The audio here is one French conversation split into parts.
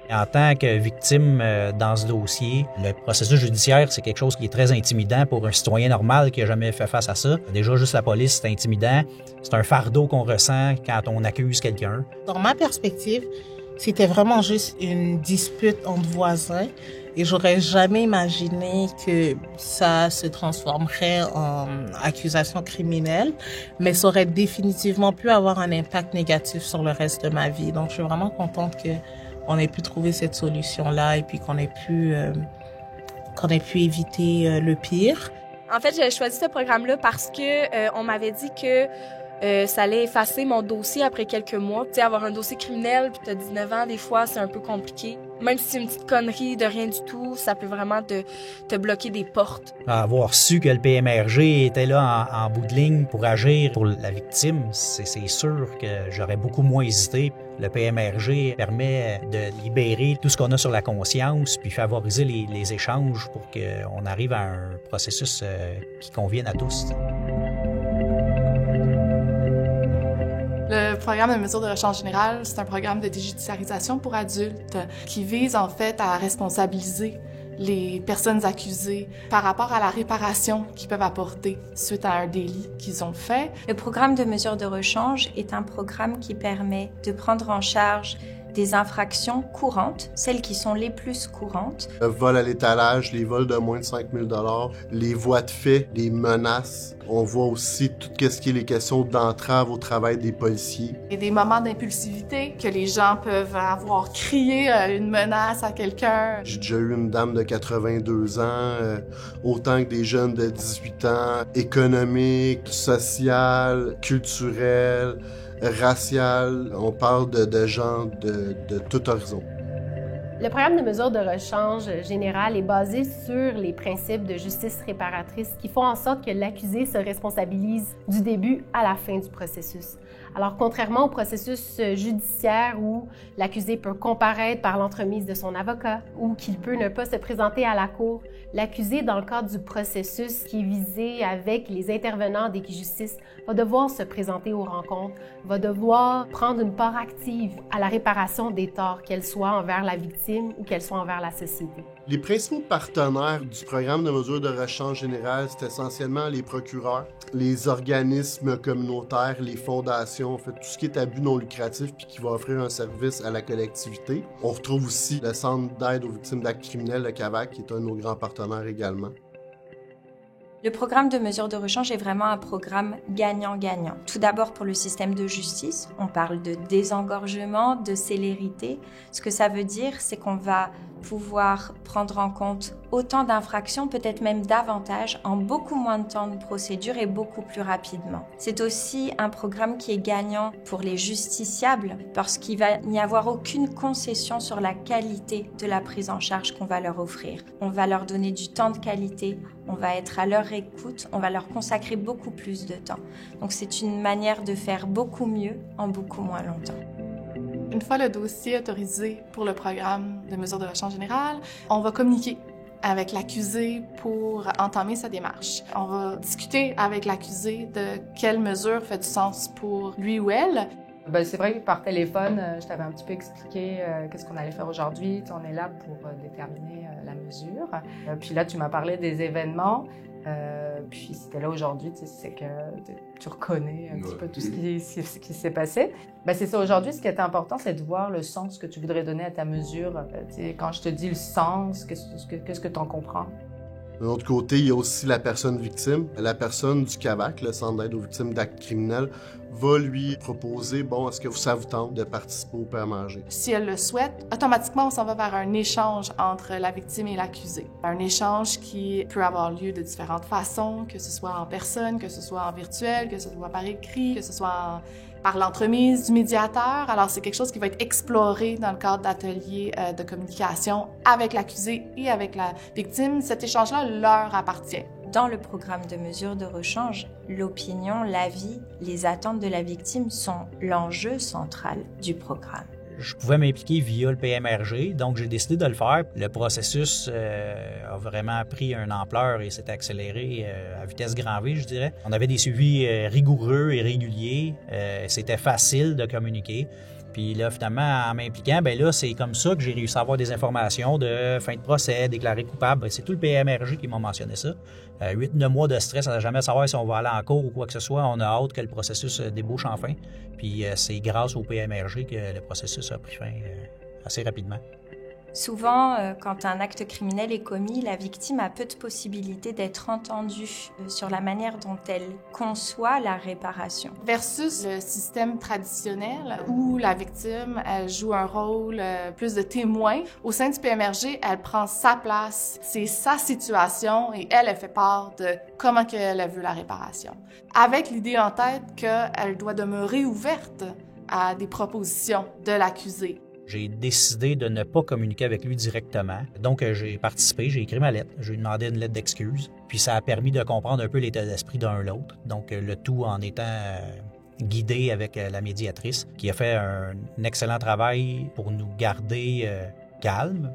En tant que victime dans ce dossier, le processus judiciaire, c'est quelque chose qui est très intimidant pour un citoyen normal qui n'a jamais fait face à ça. Déjà, juste la police, c'est intimidant. C'est un fardeau qu'on ressent quand on accuse quelqu'un. Dans ma perspective, c'était vraiment juste une dispute entre voisins et j'aurais jamais imaginé que ça se transformerait en accusation criminelle, mais ça aurait définitivement pu avoir un impact négatif sur le reste de ma vie. Donc, je suis vraiment contente qu'on ait pu trouver cette solution-là et puis qu'on ait pu éviter le pire. En fait, j'ai choisi ce programme-là parce que on m'avait dit que ça allait effacer mon dossier après quelques mois. Tu sais, avoir un dossier criminel, puis t'as 19 ans, des fois, c'est un peu compliqué. Même si c'est une petite connerie de rien du tout, ça peut vraiment te bloquer des portes. Avoir su que le PMRG était là en bout de ligne pour agir pour la victime, c'est sûr que j'aurais beaucoup moins hésité. Le PMRG permet de libérer tout ce qu'on a sur la conscience, puis favoriser les échanges pour qu'on arrive à un processus qui convienne à tous. Le programme de mesures de rechange générale, c'est un programme de déjudiciarisation pour adultes qui vise en fait à responsabiliser les personnes accusées par rapport à la réparation qu'ils peuvent apporter suite à un délit qu'ils ont fait. Le programme de mesures de rechange est un programme qui permet de prendre en charge des infractions courantes, celles qui sont les plus courantes. Le vol à l'étalage, les vols de moins de 5 000 $, les voies de fait, les menaces. On voit aussi tout ce qui est les questions d'entrave au travail des policiers. Il y a des moments d'impulsivité que les gens peuvent avoir crié une menace à quelqu'un. J'ai déjà eu une dame de 82 ans, autant que des jeunes de 18 ans, économique, social, culturel, racial. On parle de gens de tout horizon. Le programme de mesures de rechange général est basé sur les principes de justice réparatrice qui font en sorte que l'accusé se responsabilise du début à la fin du processus. Alors, contrairement au processus judiciaire où l'accusé peut comparaître par l'entremise de son avocat ou qu'il peut ne pas se présenter à la cour, l'accusé, dans le cadre du processus qui est visé avec les intervenants d'Équijustice, va devoir se présenter aux rencontres, va devoir prendre une part active à la réparation des torts, qu'elle soit envers la victime ou qu'elle soit envers la société. Les principaux partenaires du programme de mesures de rechange générale, c'est essentiellement les procureurs, les organismes communautaires, les fondations, en fait, tout ce qui est à but non lucratif puis qui va offrir un service à la collectivité. On retrouve aussi le Centre d'aide aux victimes d'actes criminels, le CAVAC, qui est un de nos grands partenaires également. Le programme de mesures de rechange est vraiment un programme gagnant-gagnant. Tout d'abord pour le système de justice, on parle de désengorgement, de célérité. Ce que ça veut dire, c'est qu'on va pouvoir prendre en compte autant d'infractions, peut-être même davantage, en beaucoup moins de temps de procédure et beaucoup plus rapidement. C'est aussi un programme qui est gagnant pour les justiciables parce qu'il va n'y avoir aucune concession sur la qualité de la prise en charge qu'on va leur offrir. On va leur donner du temps de qualité, on va être à leur écoute, on va leur consacrer beaucoup plus de temps. Donc c'est une manière de faire beaucoup mieux en beaucoup moins longtemps. Une fois le dossier autorisé pour le programme de mesures de rechange générale, on va communiquer avec l'accusé pour entamer sa démarche. On va discuter avec l'accusé de quelle mesure fait du sens pour lui ou elle. C'est vrai que par téléphone, je t'avais un petit peu expliqué qu'est-ce qu'on allait faire aujourd'hui. On est là pour déterminer la mesure. Puis là, tu m'as parlé des événements. Puis si t'es là aujourd'hui, c'est que tu reconnais un petit peu tout ce qui s'est passé. C'est ça, aujourd'hui, ce qui est important, c'est de voir le sens que tu voudrais donner à ta mesure. Quand je te dis le sens, qu'est-ce que tu en comprends? De l'autre côté, il y a aussi la personne victime. La personne du CAVAC, le Centre d'aide aux victimes d'actes criminels, va lui proposer, est-ce que ça vous tente de participer au PMRG? Si elle le souhaite, automatiquement, on s'en va vers un échange entre la victime et l'accusé. Un échange qui peut avoir lieu de différentes façons, que ce soit en personne, que ce soit en virtuel, que ce soit par écrit, que ce soit par l'entremise du médiateur. Alors, c'est quelque chose qui va être exploré dans le cadre d'ateliers de communication avec l'accusé et avec la victime. Cet échange-là leur appartient. Dans le programme de mesures de rechange, l'opinion, l'avis, les attentes de la victime sont l'enjeu central du programme. Je pouvais m'impliquer via le PMRG, donc j'ai décidé de le faire. Le processus a vraiment pris une ampleur et s'est accéléré à vitesse grand V, je dirais. On avait des suivis rigoureux et réguliers. C'était facile de communiquer. Puis là, finalement, en m'impliquant, ben là, c'est comme ça que j'ai réussi à avoir des informations de fin de procès, déclaré coupable. C'est tout le PMRG qui m'a mentionné ça. 8-9 mois de stress à jamais savoir si on va aller en cours ou quoi que ce soit. On a hâte que le processus débouche enfin. Puis c'est grâce au PMRG que le processus a pris fin assez rapidement. Souvent, quand un acte criminel est commis, la victime a peu de possibilités d'être entendue sur la manière dont elle conçoit la réparation. Versus le système traditionnel où la victime, elle joue un rôle plus de témoin. Au sein du PMRG, elle prend sa place, c'est sa situation et elle fait part de comment elle veut la réparation. Avec l'idée en tête qu'elle doit demeurer ouverte à des propositions de l'accusé. J'ai décidé de ne pas communiquer avec lui directement. Donc, j'ai participé, j'ai écrit ma lettre, j'ai demandé une lettre d'excuse. Puis, ça a permis de comprendre un peu l'état d'esprit d'un l'autre. Donc, le tout en étant guidé avec la médiatrice, qui a fait un excellent travail pour nous garder calmes.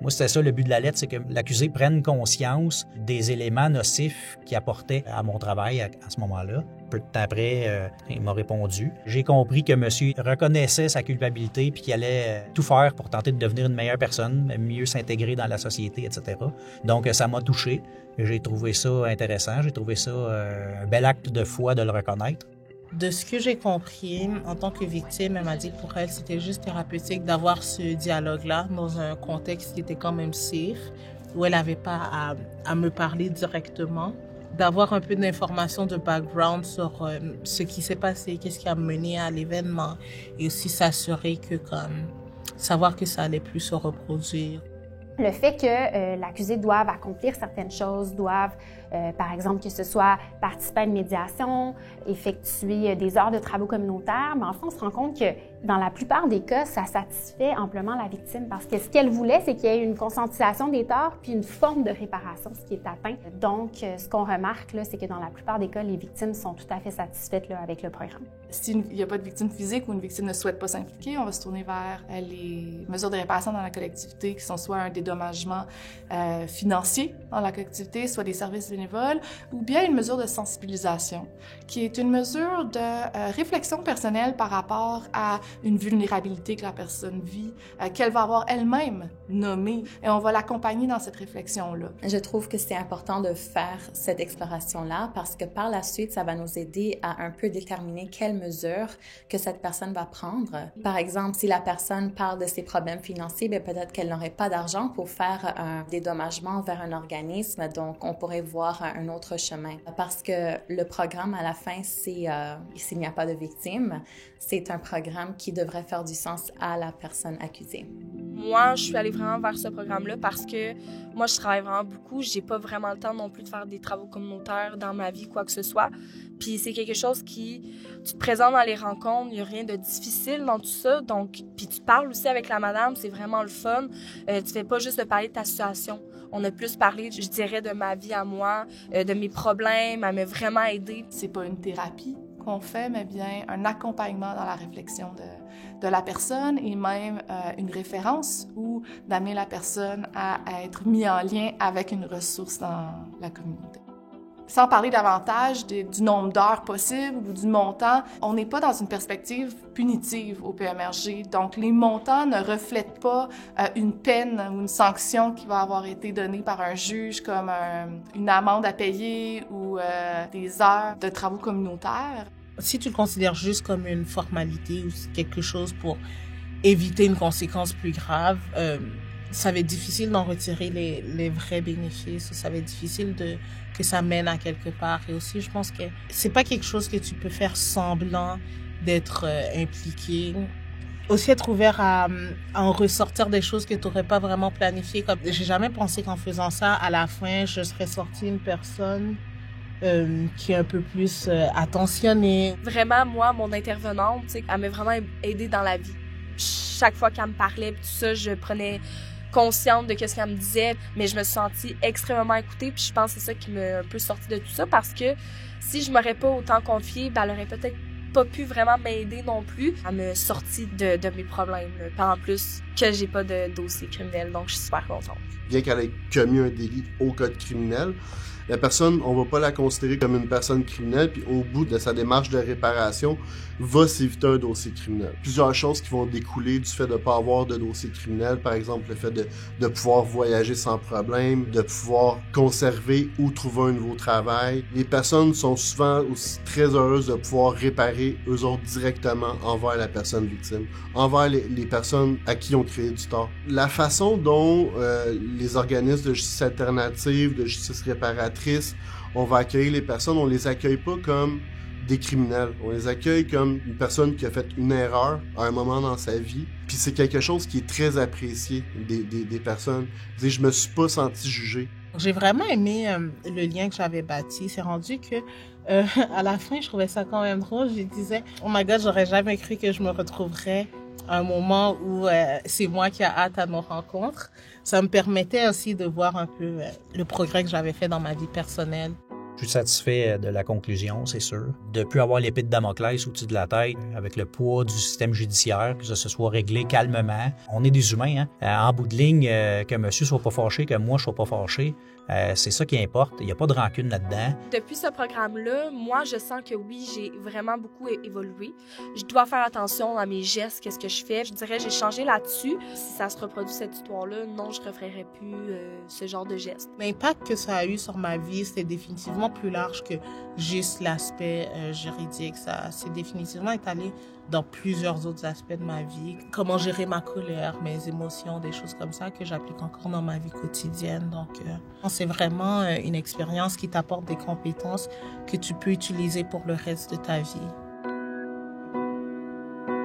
Moi, c'était ça le but de la lettre, c'est que l'accusé prenne conscience des éléments nocifs qu'il apportait à mon travail à ce moment-là. Peu de temps après, il m'a répondu. J'ai compris que monsieur reconnaissait sa culpabilité puis qu'il allait tout faire pour tenter de devenir une meilleure personne, mieux s'intégrer dans la société, etc. Donc, ça m'a touché. J'ai trouvé ça intéressant. J'ai trouvé ça un bel acte de foi de le reconnaître. De ce que j'ai compris, en tant que victime, elle m'a dit que pour elle, c'était juste thérapeutique d'avoir ce dialogue-là dans un contexte qui était quand même safe, où elle n'avait pas à me parler directement, d'avoir un peu d'informations de background sur ce qui s'est passé, qu'est-ce qui a mené à l'événement, et aussi s'assurer que, savoir que ça allait plus se reproduire. Le fait que l'accusé doive accomplir certaines choses, par exemple, que ce soit participer à une médiation, effectuer des heures de travaux communautaires, mais enfin, on se rend compte que dans la plupart des cas, ça satisfait amplement la victime parce que ce qu'elle voulait, c'est qu'il y ait une conscientisation des torts puis une forme de réparation, ce qui est atteint. Donc, ce qu'on remarque, là, c'est que dans la plupart des cas, les victimes sont tout à fait satisfaites là, avec le programme. S'il n'y a pas de victime physique ou une victime ne souhaite pas s'impliquer, on va se tourner vers les mesures de réparation dans la collectivité qui sont soit un dédommagement financier dans la collectivité, soit des services bénévoles, ou bien une mesure de sensibilisation, qui est une mesure de réflexion personnelle par rapport à une vulnérabilité que la personne vit, qu'elle va avoir elle-même nommée, et on va l'accompagner dans cette réflexion-là. Je trouve que c'est important de faire cette exploration-là parce que par la suite, ça va nous aider à un peu déterminer quelles mesures que cette personne va prendre. Par exemple, si la personne parle de ses problèmes financiers, bien peut-être qu'elle n'aurait pas d'argent pour faire un dédommagement vers un organisme, donc on pourrait voir un autre chemin. Parce que le programme, à la fin, c'est s'il n'y a pas de victime, c'est un programme qui devrait faire du sens à la personne accusée. Moi, je suis allée vraiment vers ce programme-là parce que moi, je travaille vraiment beaucoup. J'ai pas vraiment le temps non plus de faire des travaux communautaires dans ma vie, quoi que ce soit. Puis c'est quelque chose qui... Tu te présentes dans les rencontres, il n'y a rien de difficile dans tout ça. Donc, puis tu parles aussi avec la madame, c'est vraiment le fun. Tu fais pas juste de parler de ta situation. On a plus parlé, je dirais, de ma vie à moi, de mes problèmes, elle m'a vraiment aidée. C'est pas une thérapie qu'on fait, mais bien un accompagnement dans la réflexion de la personne et même une référence ou d'amener la personne à être mis en lien avec une ressource dans la communauté. Sans parler davantage du nombre d'heures possibles ou du montant, on n'est pas dans une perspective punitive au PMRG. Donc, les montants ne reflètent pas une peine ou une sanction qui va avoir été donnée par un juge comme une amende à payer ou des heures de travaux communautaires. Si tu le considères juste comme une formalité ou quelque chose pour éviter une conséquence plus grave, ça va être difficile d'en retirer les vrais bénéfices. Ça va être difficile que ça mène à quelque part. Et aussi, je pense que c'est pas quelque chose que tu peux faire semblant d'être impliqué. Aussi, être ouvert à en ressortir des choses que tu n'aurais pas vraiment planifiées. Comme, j'ai jamais pensé qu'en faisant ça, à la fin, je serais sortie une personne qui est un peu plus attentionnée. Vraiment, moi, mon intervenante, elle m'a vraiment aidée dans la vie. Chaque fois qu'elle me parlait, tout ça, je prenais consciente de ce qu'elle me disait, mais je me suis sentie extrêmement écoutée, puis je pense que c'est ça qui m'a un peu sortie de tout ça, parce que si je m'aurais pas autant confiée, elle aurait peut-être pas pu vraiment m'aider non plus. Elle m'a sortie de mes problèmes. Puis en plus, que j'ai pas de dossier criminel, donc je suis super contente. Bien qu'elle ait commis un délit au code criminel, la personne, on va pas la considérer comme une personne criminelle, puis au bout de sa démarche de réparation, va s'éviter un dossier criminel. Plusieurs choses qui vont découler du fait de pas avoir de dossier criminel, par exemple le fait de pouvoir voyager sans problème, de pouvoir conserver ou trouver un nouveau travail. Les personnes sont souvent aussi très heureuses de pouvoir réparer eux autres directement envers la personne victime, envers les personnes à qui on créé du tort. La façon dont les organismes de justice alternative, de justice réparatrice, on va accueillir les personnes, on les accueille pas comme des criminels. On les accueille comme une personne qui a fait une erreur à un moment dans sa vie. Puis c'est quelque chose qui est très apprécié des personnes. Je me suis pas senti jugé. J'ai vraiment aimé le lien que j'avais bâti. C'est rendu que à la fin, je trouvais ça quand même drôle. Je disais, oh my God, j'aurais jamais cru que je me retrouverais à un moment où c'est moi qui a hâte à nos rencontres. Ça me permettait aussi de voir un peu le progrès que j'avais fait dans ma vie personnelle. Je suis satisfait de la conclusion, c'est sûr. De ne plus avoir l'épée de Damoclès au-dessus de la tête avec le poids du système judiciaire, que ça se soit réglé calmement. On est des humains, hein? En bout de ligne, que monsieur soit pas fâché, que moi je sois pas fâché, c'est ça qui importe. Il n'y a pas de rancune là-dedans. Depuis ce programme-là, moi, je sens que oui, j'ai vraiment beaucoup évolué. Je dois faire attention à mes gestes, qu'est-ce que je fais. Je dirais, j'ai changé là-dessus. Si ça se reproduit, cette histoire-là, non, je ne referais plus ce genre de gestes. L'impact que ça a eu sur ma vie, c'était définitivement plus large que juste l'aspect juridique. Ça s'est définitivement étalé dans plusieurs autres aspects de ma vie. Comment gérer ma colère, mes émotions, des choses comme ça que j'applique encore dans ma vie quotidienne. Donc, c'est vraiment une expérience qui t'apporte des compétences que tu peux utiliser pour le reste de ta vie.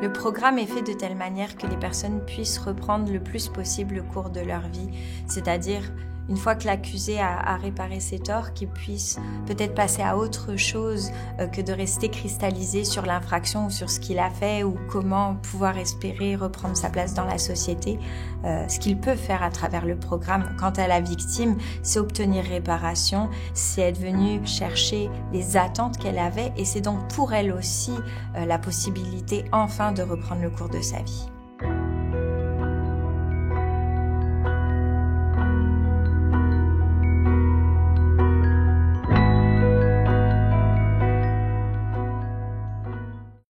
Le programme est fait de telle manière que les personnes puissent reprendre le plus possible le cours de leur vie, c'est-à-dire une fois que l'accusé a réparé ses torts, qu'il puisse peut-être passer à autre chose que de rester cristallisé sur l'infraction ou sur ce qu'il a fait ou comment pouvoir espérer reprendre sa place dans la société. Ce qu'il peut faire à travers le programme quant à la victime, c'est obtenir réparation, c'est être venu chercher les attentes qu'elle avait et c'est donc pour elle aussi la possibilité enfin de reprendre le cours de sa vie.